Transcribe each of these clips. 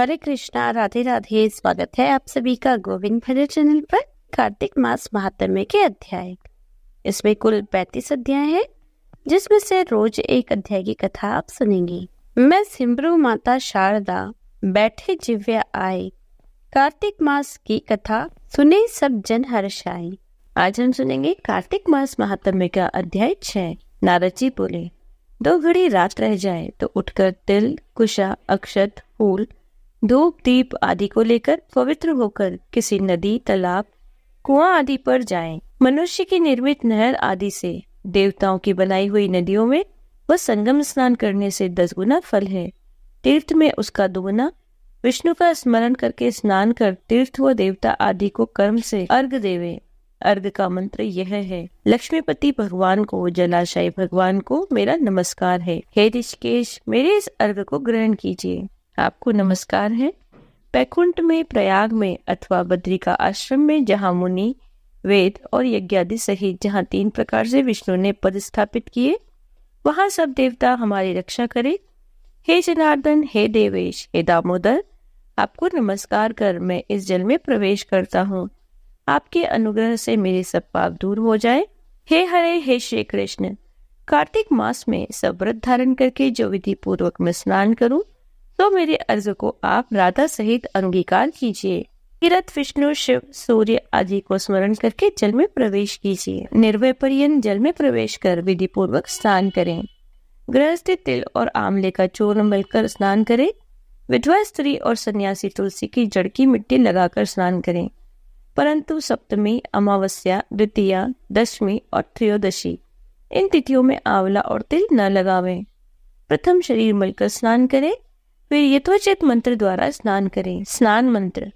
हरे कृष्णा, राधे राधे। स्वागत है आप सभी का गोविंद भजन चैनल पर कार्तिक मास महात्म्य के अध्याय। इसमें कुल 35 अध्याय है, जिसमें से रोज एक अध्याय की कथा आप सुनेंगे। मैं सिमरू माता शारदा बैठे जिव्या आए, कार्तिक मास की कथा सुने सब जन हर्षाए। आज हम सुनेंगे कार्तिक मास महात्म्य का अध्याय 6। नारद जी बोले, 2 घड़ी रात रह जाए तो उठकर तिल, कुशा, अक्षत, फूल, धूप, दीप आदि को लेकर पवित्र होकर किसी नदी, तालाब, कुआं आदि पर जाएं। मनुष्य की निर्मित नहर आदि से देवताओं की बनाई हुई नदियों में वह संगम स्नान करने से 10 गुना फल है। तीर्थ में उसका 2 गुना। विष्णु का स्मरण करके स्नान कर तीर्थ व देवता आदि को कर्म से अर्घ देवे। अर्घ का मंत्र यह है, लक्ष्मीपति भगवान को, जलाशय भगवान को मेरा नमस्कार है। हे ऋषिकेश, मेरे इस अर्घ को ग्रहण कीजिए। आपको नमस्कार है। बैकुंठ में, प्रयाग में अथवा बद्री का आश्रम में, जहाँ मुनि, वेद और यज्ञादि सहित जहाँ 3 प्रकार से विष्णु ने पद स्थापित किए, वहाँ सब देवता हमारी रक्षा करे। हे जनार्दन, हे देवेश, हे दामोदर, आपको नमस्कार कर मैं इस जल में प्रवेश करता हूँ। आपके अनुग्रह से मेरे सब पाप दूर हो जाए। हे हरे, हे श्री कृष्ण, कार्तिक मास में सब व्रत धारण करके जो विधि पूर्वक मैं स्नान करूं, तो मेरे अर्ज को आप राधा सहित अंगीकार कीजिए। तीर्थ, विष्णु, शिव, सूर्य आदि को स्मरण करके जल में प्रवेश कीजिए। निर्भय पर्यंत जल में प्रवेश कर विधि पूर्वक स्नान करें। गृहस्थी तिल और आंवले का चूर्ण मलकर स्नान करें। विधवा स्त्री और सन्यासी तुलसी की जड़ की मिट्टी लगाकर स्नान करें। परंतु सप्तमी, अमावस्या, द्वितीया, दशमी और त्रयोदशी इन तिथियों में आंवला और तिल न लगावें। प्रथम शरीर मलकर स्नान करें, फिर यथोचित मंत्र द्वारा स्नान करें। स्नान मंत्र,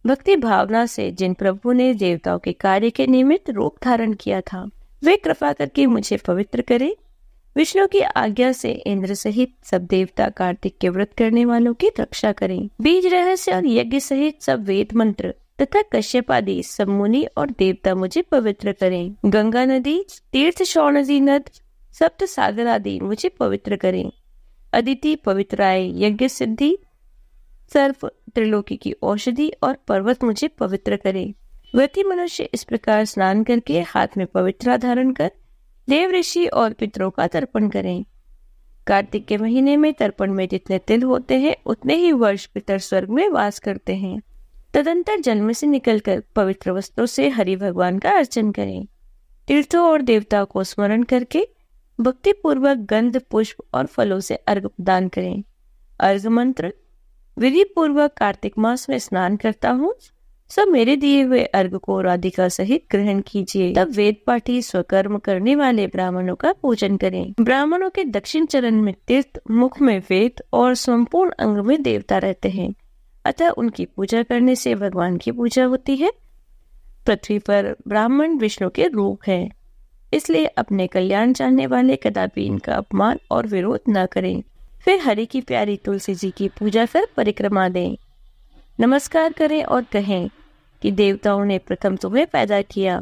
भक्ति भावना से जिन प्रभु ने देवताओं के कार्य के निमित्त रूप धारण किया था, वे कृपा करके मुझे पवित्र करें। विष्णु की आज्ञा से इंद्र सहित सब देवता कार्तिक के व्रत करने वालों की रक्षा करें। बीज रहस्य और यज्ञ सहित सब वेद मंत्र तथा कश्यप आदि सब मुनि और देवता मुझे पवित्र करें। गंगा नदी, तीर्थ, शौनजी नद, सप्त सागर आदि मुझे पवित्र करें। अदिति पवित्राय, यज्ञ सिद्धि, सर्प, त्रिलोकी की औषधि और पर्वत मुझे पवित्र करें। व्रती मनुष्य इस प्रकार स्नान करके हाथ में पवित्रा धारण कर देव, ऋषि और पितरों का तर्पण करें। कार्तिक के महीने में तर्पण में जितने तिल होते हैं, उतने ही वर्ष पितर स्वर्ग में वास करते हैं। तदंतर जन्म से निकलकर पवित्र वस्त्रों से हरि भगवान का अर्चन करें। तीर्थों और देवताओं को स्मरण करके भक्ति पूर्वक गंध, पुष्प और फलों से अर्घ प्रदान करें। अर्घ मंत्र, विधि पूर्वक कार्तिक मास में स्नान करता हूँ, सब मेरे दिए हुए अर्घ को राधिका सहित ग्रहण कीजिए। तब वेद पाठी स्वकर्म करने वाले ब्राह्मणों का पूजन करें। ब्राह्मणों के दक्षिण चरण में तीर्थ, मुख में वेद और संपूर्ण अंग में देवता रहते हैं, अतः उनकी पूजा करने से भगवान की पूजा होती है। पृथ्वी पर ब्राह्मण विष्णु के रूप है, इसलिए अपने कल्याण चाहने वाले कदापि इनका अपमान और विरोध न करें। फिर हरि की प्यारी तुलसी जी की पूजा कर परिक्रमा दें। नमस्कार करें और कहें कि देवताओं ने प्रथम तुम्हें पैदा किया,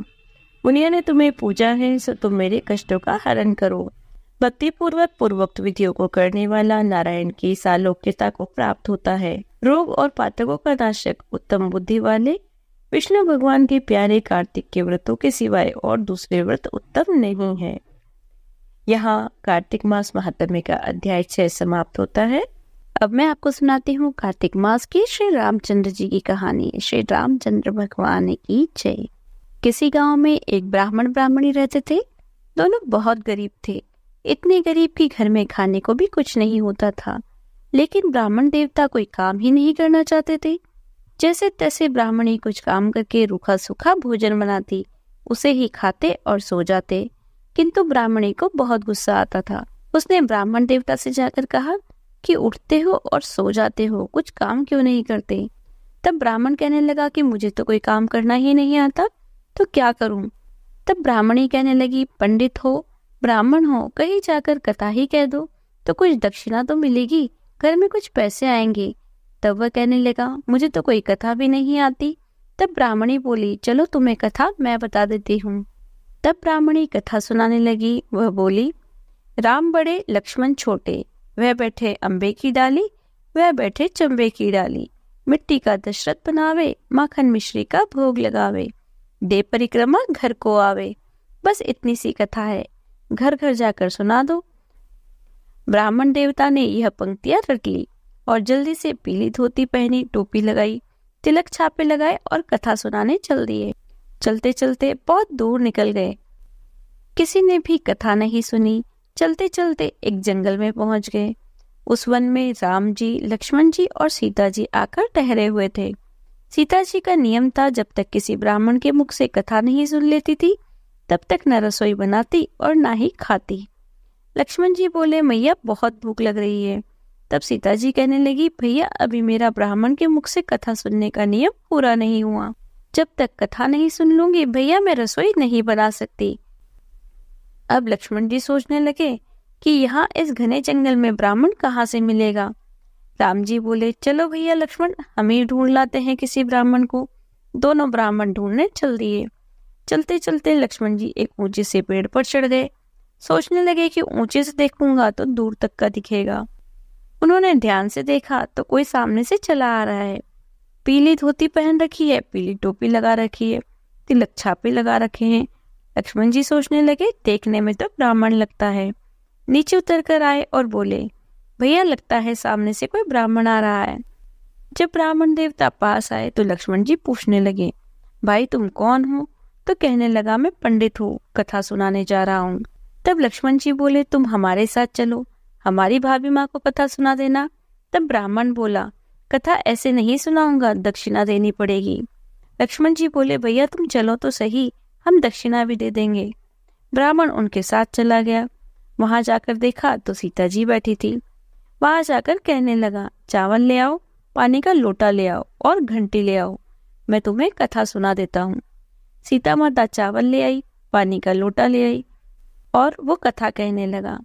मुनियों ने तुम्हें पूजा है, सो तुम मेरे कष्टों का हरण करो। भक्ति पूर्वक पूर्वोक्त विधियों को करने वाला नारायण की सालोक्यता को प्राप्त होता है। रोग और पातकों का नाशक, उत्तम बुद्धि वाले विष्णु भगवान के प्यारे कार्तिक के व्रतों के सिवाय और दूसरे व्रत उत्तम नहीं है। यहाँ कार्तिक मास महात्म्य का अध्याय 6 समाप्त होता है। अब मैं आपको सुनाती हूँ कार्तिक मास की श्री रामचंद्र जी की कहानी। श्री रामचंद्र भगवान की जय। किसी गांव में एक ब्राह्मण ब्राह्मणी रहते थे। दोनों बहुत गरीब थे, इतने गरीब कि घर में खाने को भी कुछ नहीं होता था। लेकिन ब्राह्मण देवता कोई काम ही नहीं करना चाहते थे। जैसे तैसे ब्राह्मणी कुछ काम करके रूखा सूखा भोजन बनाती, उसे ही खाते और सो जाते। किंतु ब्राह्मणी को बहुत गुस्सा आता था। उसने ब्राह्मण देवता से जाकर कहा कि उठते हो और सो जाते हो, कुछ काम क्यों नहीं करते। तब ब्राह्मण कहने लगा कि मुझे तो कोई काम करना ही नहीं आता, तो क्या करूं। तब ब्राह्मणी कहने लगी, पंडित हो, ब्राह्मण हो, कहीं जाकर कथा ही कह दो तो कुछ दक्षिणा तो मिलेगी, घर में कुछ पैसे आएंगे। तब वह कहने लगा, मुझे तो कोई कथा भी नहीं आती। तब ब्राह्मणी बोली, चलो तुम्हें कथा मैं बता देती हूँ। तब ब्राह्मणी कथा सुनाने लगी। वह बोली, राम बड़े, लक्ष्मण छोटे, वह बैठे अम्बे की डाली, वह बैठे चंबे की डाली। मिट्टी का दशरथ बनावे, माखन मिश्री का भोग लगावे, दे परिक्रमा घर को आवे। बस इतनी सी कथा है, घर घर जाकर सुना दो। ब्राह्मण देवता ने यह पंक्तियां रट ली और जल्दी से पीली धोती पहनी, टोपी लगाई, तिलक छापे लगाए और कथा सुनाने चल दिए। चलते चलते बहुत दूर निकल गए। किसी ने भी कथा नहीं सुनी। चलते चलते एक जंगल में पहुंच गए। उस वन में राम जी, लक्ष्मण जी और सीता जी आकर ठहरे हुए थे। सीता जी का नियम था, जब तक किसी ब्राह्मण के मुख से कथा नहीं सुन लेती थी तब तक न रसोई बनाती और ना ही खाती। लक्ष्मण जी बोले, मैया बहुत भूख लग रही है। तब सीता जी कहने लगी, भैया अभी मेरा ब्राह्मण के मुख से कथा सुनने का नियम पूरा नहीं हुआ। जब तक कथा नहीं सुन लूंगी भैया मैं रसोई नहीं बना सकती। अब लक्ष्मण जी सोचने लगे कि यहाँ इस घने जंगल में ब्राह्मण कहाँ से मिलेगा। राम जी बोले, चलो भैया लक्ष्मण, हम ही ढूंढ लाते हैं किसी ब्राह्मण को। दोनों ब्राह्मण ढूंढने चल दिए। चलते चलते लक्ष्मण जी एक ऊंचे से पेड़ पर चढ़ गए। सोचने लगे कि ऊंचे से देखूंगा तो दूर तक का दिखेगा। उन्होंने ध्यान से देखा तो कोई सामने से चला आ रहा है। पीली धोती पहन रखी है, पीली टोपी लगा रखी है, तिलक छापे लगा रखे हैं। लक्ष्मण जी सोचने लगे, देखने में तो ब्राह्मण लगता है। नीचे उतर कर आए और बोले, भैया लगता है सामने से कोई ब्राह्मण आ रहा है। जब ब्राह्मण देवता पास आए तो लक्ष्मण जी पूछने लगे, भाई तुम कौन हो? तो कहने लगा, मैं पंडित हूँ, कथा सुनाने जा रहा हूँ। तब लक्ष्मण जी बोले, तुम हमारे साथ चलो, हमारी भाभी माँ को कथा सुना देना। तब ब्राह्मण बोला, कथा ऐसे नहीं सुनाऊंगा, दक्षिणा देनी पड़ेगी। लक्ष्मण जी बोले, भैया तुम चलो तो सही, हम दक्षिणा भी दे देंगे। ब्राह्मण उनके साथ चला गया। वहां जाकर देखा तो सीता जी बैठी थी। वहां जाकर कहने लगा, चावल ले आओ, पानी का लोटा ले आओ और घंटी ले आओ, मैं तुम्हें कथा सुना देता हूँ। सीता माता चावल ले आई, पानी का लोटा ले आई और वो कथा कहने लगा।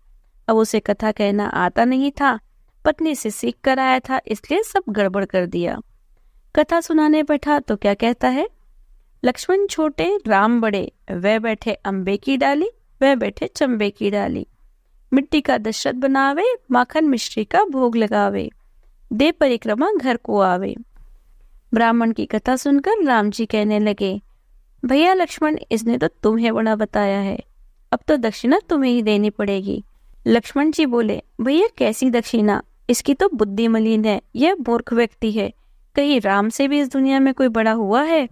अब उसे कथा कहना आता नहीं था, पत्नी से सीख कर आया था, इसलिए सब गड़बड़ कर दिया। कथा सुनाने बैठा तो क्या कहता है, लक्ष्मण छोटे राम बड़े, वह बैठे अम्बे की डाली, वह बैठे चंबे की डाली। मिट्टी का दशरथ बनावे, माखन मिश्री का भोग लगावे, दे परिक्रमा घर को आवे। ब्राह्मण की कथा सुनकर राम जी कहने लगे, भैया लक्ष्मण इसने तो तुम्हें बड़ा बताया है, अब तो दक्षिणा तुम्हें ही देनी पड़ेगी। लक्ष्मण जी बोले, भैया कैसी दक्षिणा, इसकी तो बुद्धि मलिन है, यह मूर्ख व्यक्ति है, कहीं राम से भी इस दुनिया में कोई बड़ा हुआ है?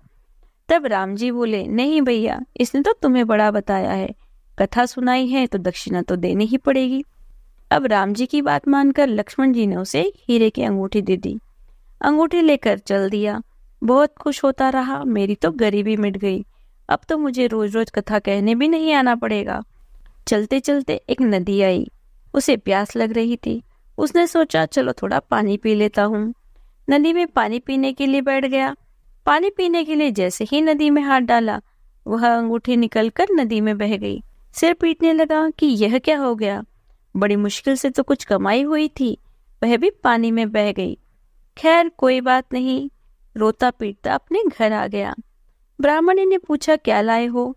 तब राम जी बोले, नहीं भैया, इसने तो तुम्हें बड़ा बताया है, कथा सुनाई है तो दक्षिणा तो देनी ही पड़ेगी। अब राम जी की बात मानकर लक्ष्मण जी ने उसे हीरे की अंगूठी दे दी। अंगूठी लेकर चल दिया। बहुत खुश होता रहा, मेरी तो गरीबी मिट गई, अब तो मुझे रोज रोज कथा कहने भी नहीं आना पड़ेगा। चलते चलते एक नदी आई, उसे प्यास लग रही थी। उसने सोचा चलो थोड़ा पानी पी लेता हूँ। नदी में पानी पीने के लिए बैठ गया। पानी पीने के लिए जैसे ही नदी में हाथ डाला, वह अंगूठी निकलकर नदी में बह गई। सिर पीटने लगा कि यह क्या हो गया, बड़ी मुश्किल से तो कुछ कमाई हुई थी, वह भी पानी में बह गई। खैर कोई बात नहीं, रोता पीटता अपने घर आ गया। ब्राह्मणी ने पूछा, क्या लाए हो?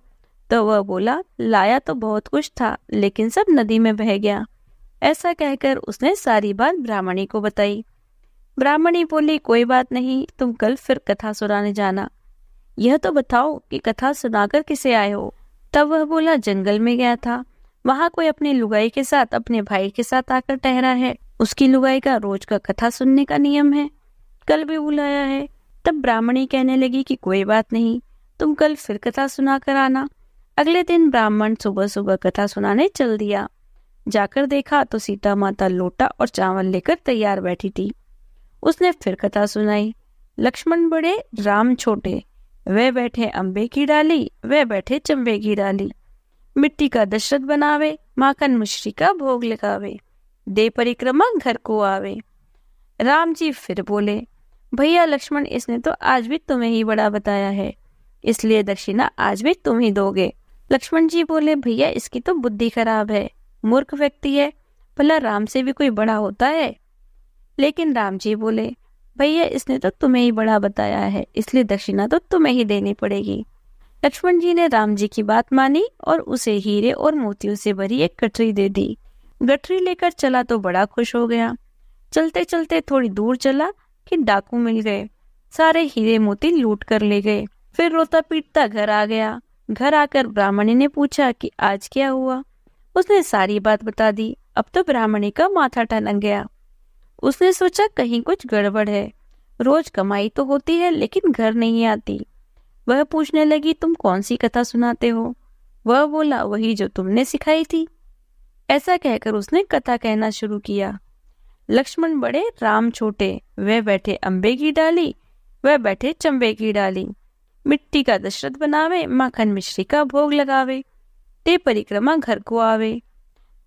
तो वह बोला, लाया तो बहुत कुछ था, लेकिन सब नदी में बह गया। ऐसा कहकर उसने सारी बात ब्राह्मणी को बताई। ब्राह्मणी बोली, कोई बात नहीं, तुम कल फिर कथा सुनाने जाना। यह तो बताओ कि कथा सुनाकर किसे आए हो? तब वह बोला, जंगल में गया था, वहां कोई अपनी लुगाई के साथ अपने भाई के साथ आकर ठहरा है, उसकी लुगाई का रोज का कथा सुनने का नियम है, कल भी बुलाया है। तब ब्राह्मणी कहने लगी कि कोई बात नहीं, तुम कल फिर कथा सुना कर आना। अगले दिन ब्राह्मण सुबह सुबह कथा सुनाने चल दिया। जाकर देखा तो सीता माता लोटा और चावल लेकर तैयार बैठी थी। उसने फिर कथा सुनाई। लक्ष्मण बड़े राम छोटे, वे बैठे अम्बे की डाली, वे बैठे चंबे की डाली। मिट्टी का दशरथ बनावे, माखन मिश्री का भोग लगावे, दे परिक्रमा घर को आवे। राम जी फिर बोले, भैया लक्ष्मण इसने तो आज भी तुम्हें ही बड़ा बताया है, इसलिए दक्षिणा आज भी तुम ही दोगे। लक्ष्मण जी बोले, भैया इसकी तो बुद्धि खराब है, मूर्ख व्यक्ति है, भला राम से भी कोई बड़ा होता है? लेकिन राम जी बोले, भैया इसने तो तुम्हें ही बड़ा बताया है, इसलिए दक्षिणा तो तुम्हें ही देनी पड़ेगी। लक्ष्मण जी ने राम जी की बात मानी और उसे हीरे और मोतियों से भरी एक गठरी दे दी। गठरी लेकर चला तो बड़ा खुश हो गया। चलते चलते थोड़ी दूर चला कि डाकू मिल गए, सारे हीरे मोती लूट कर ले गए। फिर रोता पीटता घर आ गया। घर आकर ब्राह्मणी ने पूछा कि आज क्या हुआ। उसने सारी बात बता दी। अब तो ब्राह्मणी का माथा टनक गया। उसने सोचा कहीं कुछ गड़बड़ है, रोज कमाई तो होती है लेकिन घर नहीं आती। वह पूछने लगी, तुम कौन सी कथा सुनाते हो? वह बोला, वही जो तुमने सिखाई थी। ऐसा कहकर उसने कथा कहना शुरू किया। लक्ष्मण बड़े, राम छोटे, वह बैठे अम्बे की डाली, वह बैठे चंबे की डाली। मिट्टी का दशरथ बनावे, माखन मिश्री का भोग लगावे, ते परिक्रमा घर को आवे।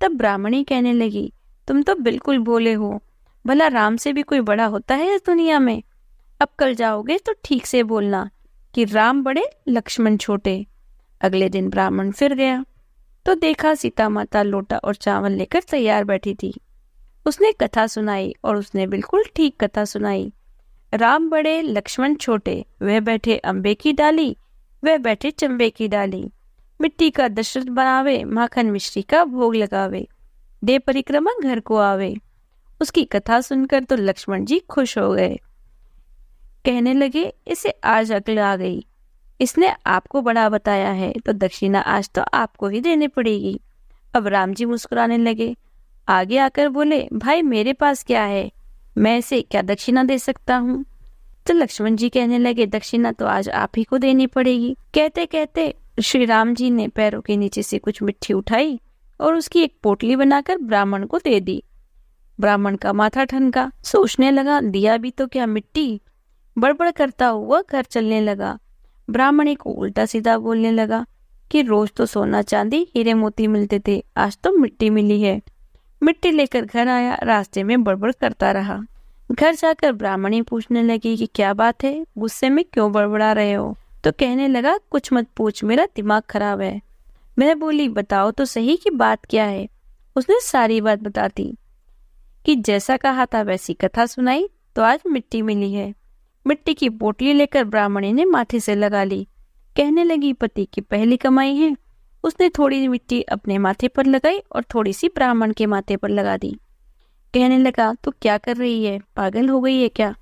तब ब्राह्मणी कहने लगी, तुम तो बिल्कुल भोले हो, भला राम से भी कोई बड़ा होता है इस दुनिया में? अब कल जाओगे तो ठीक से बोलना कि राम बड़े लक्ष्मण छोटे। अगले दिन ब्राह्मण फिर गया तो देखा सीता माता लोटा और चावल लेकर तैयार बैठी थी। उसने कथा सुनाई और उसने बिल्कुल ठीक कथा सुनाई। राम बड़े लक्ष्मण छोटे, वह बैठे अम्बे की डाली, वह बैठे चंबे की डाली। मिट्टी का दशरथ बनावे, माखन मिश्री का भोग लगावे, दे परिक्रमा घर को आवे। उसकी कथा सुनकर तो लक्ष्मण जी खुश हो गए। कहने लगे, इसे आज अक्ल आ गई, इसने आपको बड़ा बताया है तो दक्षिणा आज तो आपको ही देनी पड़ेगी। अब राम जी मुस्कुराने लगे। आगे आकर बोले, भाई मेरे पास क्या है, मैं इसे क्या दक्षिणा दे सकता हूँ? तो लक्ष्मण जी कहने लगे, दक्षिणा तो आज आप ही को देनी पड़ेगी। कहते कहते श्री राम जी ने पैरों के नीचे से कुछ मिट्टी उठाई और उसकी एक पोटली बनाकर ब्राह्मण को दे दी। ब्राह्मण का माथा ठनका, सोचने लगा, दिया भी तो क्या मिट्टी। बड़बड़ करता हुआ घर चलने लगा। ब्राह्मणी को उल्टा सीधा बोलने लगा कि रोज तो सोना चांदी हीरे मोती मिलते थे, आज तो मिट्टी मिली है। मिट्टी लेकर घर आया, रास्ते में बड़बड़ करता रहा। घर जाकर ब्राह्मणी पूछने लगी कि क्या बात है, गुस्से में क्यों बड़बड़ा रहे हो? तो कहने लगा, कुछ मत पूछ, मेरा दिमाग खराब है। वह बोली, बताओ तो सही कि बात क्या है। उसने सारी बात बताती कि जैसा कहा था वैसी कथा सुनाई तो आज मिट्टी मिली है। मिट्टी की पोटली लेकर ब्राह्मणी ने माथे से लगा ली। कहने लगी, पति की पहली कमाई है। उसने थोड़ी मिट्टी अपने माथे पर लगाई और थोड़ी सी ब्राह्मण के माथे पर लगा दी। कहने लगा, तू क्या कर रही है, पागल हो गई है क्या?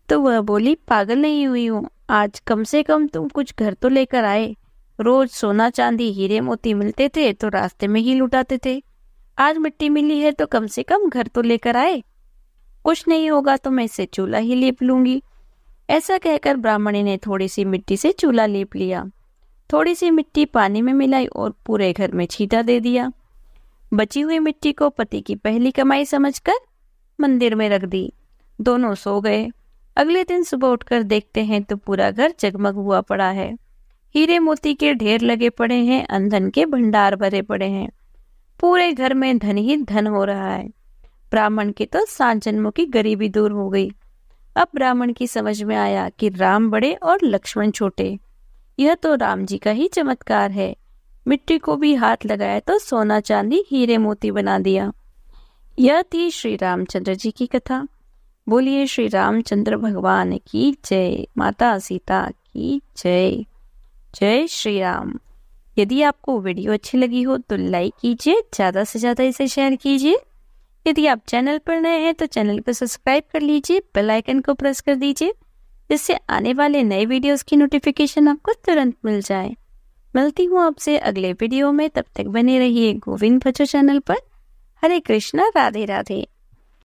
तो वह बोली, पागल नहीं हुई हूँ, आज कम से कम तुम कुछ घर तो लेकर आए। रोज सोना चांदी हीरे मोती मिलते थे तो रास्ते में ही लुटाते थे, आज मिट्टी मिली है तो कम से कम घर तो लेकर आए। कुछ नहीं होगा तो मैं इसे चूल्हा ही लीप लूंगी। ऐसा कहकर ब्राह्मणी ने थोड़ी सी मिट्टी से चूल्हा लीप लिया। थोड़ी सी मिट्टी पानी में मिलाई और पूरे घर में छींटा दे दिया। बची हुई मिट्टी को पति की पहली कमाई समझकर मंदिर में रख दी। दोनों सो गए। अगले दिन सुबह उठकर देखते हैं तो पूरा घर जगमग हुआ पड़ा है। हीरे मोती के ढेर लगे पड़े हैं, अंधन के भंडार भरे पड़े हैं। पूरे घर में धन ही धन हो रहा है। ब्राह्मण की तो 7 जन्मों की गरीबी दूर हो गई। अब ब्राह्मण की समझ में आया कि राम बड़े और लक्ष्मण छोटे, यह तो राम जी का ही चमत्कार है। मिट्टी को भी हाथ लगाया तो सोना चांदी हीरे मोती बना दिया। यह थी श्री रामचंद्र जी की कथा। बोलिए श्री रामचंद्र भगवान की जय, माता सीता की जय। जय श्री राम। यदि आपको वीडियो अच्छी लगी हो तो लाइक कीजिए, ज़्यादा से ज़्यादा इसे शेयर कीजिए। यदि आप चैनल पर नए हैं तो चैनल को सब्सक्राइब कर लीजिए, बेल आइकन को प्रेस कर दीजिए, जिससे आने वाले नए वीडियोस की नोटिफिकेशन आपको तुरंत मिल जाए। मिलती हूँ आपसे अगले वीडियो में, तब तक बने रहिए गोविंद भजो चैनल पर। हरे कृष्णा, राधे राधे।